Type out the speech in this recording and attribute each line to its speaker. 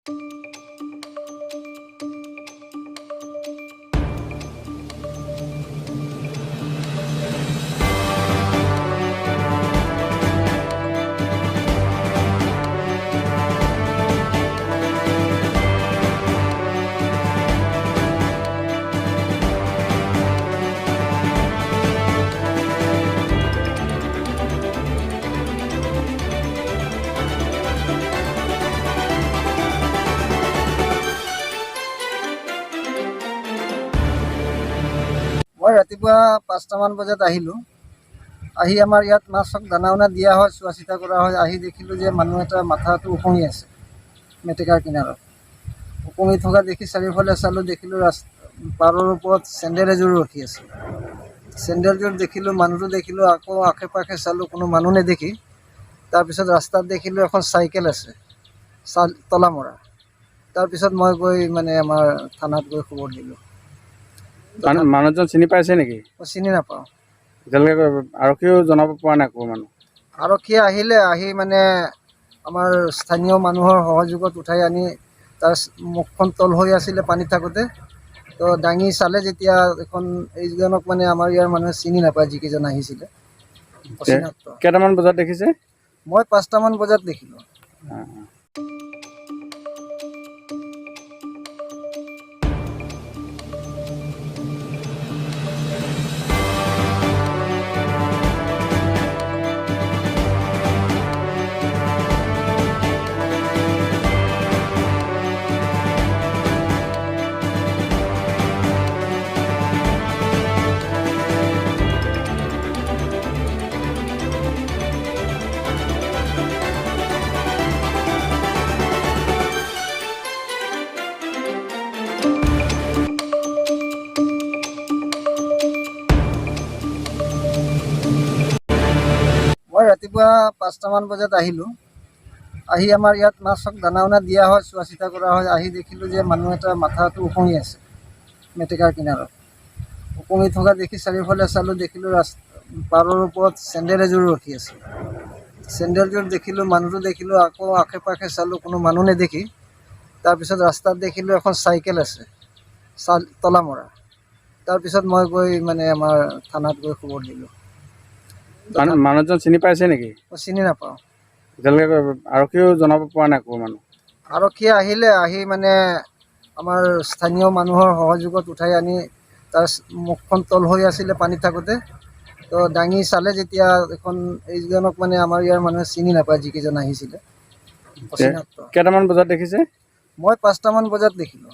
Speaker 1: মই ৰাতিপুৱা 5টামান বজাত আহিলোঁ। আহি আমাৰ ইয়াত মাছক দানা উনা দিয়া হয়, চোৱা চিতা কৰা হয়। আহি দেখিলোঁ যে মানুহ এটা মাথাটো উপঙি আছে মেটেকাৰ কিনাৰত। উপঙি থকা দেখি চাৰিওফালে চালোঁ, দেখিলোঁ পাৰৰ ওপৰত চেণ্ডেল এযোৰ ৰখি আছে। চেণ্ডেলযোৰ দেখিলোঁ, মানুহটো দেখিলোঁ, আকৌ আশে পাশে চালোঁ, কোনো মানুহ নেদেখি তাৰপিছত ৰাস্তাত দেখিলোঁ এখন চাইকেল আছে তলা মৰা। তাৰপিছত মই গৈ আমাৰ থানাত গৈ খবৰ দিলোঁ।
Speaker 2: মানুহজন চিনি পাইছে নেকি?
Speaker 1: মই চিনি নাপাওঁ।
Speaker 2: এতিয়ালৈকে আৰক্ষীও জনাব পৰা নাই কোনো মানুহ?
Speaker 1: আৰক্ষী আহিলে, আহি আমাৰ স্থানীয় মানুহৰ সহযোগত উঠাই আনি তাৰ মুখখন তল হৈ আছিলে পানীত থাকোঁতে। তো দাঙি চালে যেতিয়া এইজনক আমাৰ ইয়াৰ মানুহে চিনি নাপায়, যিকেইজন আহিছিলে।
Speaker 2: কেইটামান বজাত দেখিছে?
Speaker 1: মই 5টামান বজাত দেখিলোঁ। মই ৰাতিপুৱা 5টামান বজাত আহিলোঁ। আহি আমাৰ ইয়াত মাছক দানা উনা দিয়া হয়, চোৱা চিতা কৰা হয়। আহি দেখিলোঁ যে মানুহ এটা মাথাটো উপঙি আছে মেটেকাৰ কিনাৰত। উপঙি থকা দেখি চাৰিওফালে চালোঁ, দেখিলোঁ পাৰৰ ওপৰত চেণ্ডেল এযোৰ ৰখি আছে। চেণ্ডেলযোৰ দেখিলোঁ, মানুহটো দেখিলোঁ, আকৌ আশে পাশে চালোঁ, কোনো মানুহ নেদেখি তাৰপিছত ৰাস্তাত দেখিলোঁ এখন চাইকেল আছে তলা মৰা। তাৰপিছত মই গৈ আমাৰ থানাত গৈ খবৰ দিলোঁ।
Speaker 2: মানুহজন চিনি পাইছে নেকি?
Speaker 1: মই চিনি নাপাওঁ।
Speaker 2: এতিয়ালৈকে আৰক্ষীও জনাব পৰা নাই কোনো মানুহ?
Speaker 1: আৰক্ষী আহিলে, আহি আমাৰ স্থানীয় মানুহৰ সহযোগত উঠাই আনি তাৰ মুখখন তল হৈ আছিলে পানীত থাকোঁতে। তো দাঙি চালে যেতিয়া এইজনক আমাৰ ইয়াৰ মানুহে চিনি নাপায়, যিকেইজন আহিছিলে।
Speaker 2: কেইটামান বজাত দেখিছে?
Speaker 1: মই 5টামান বজাত দেখিলোঁ।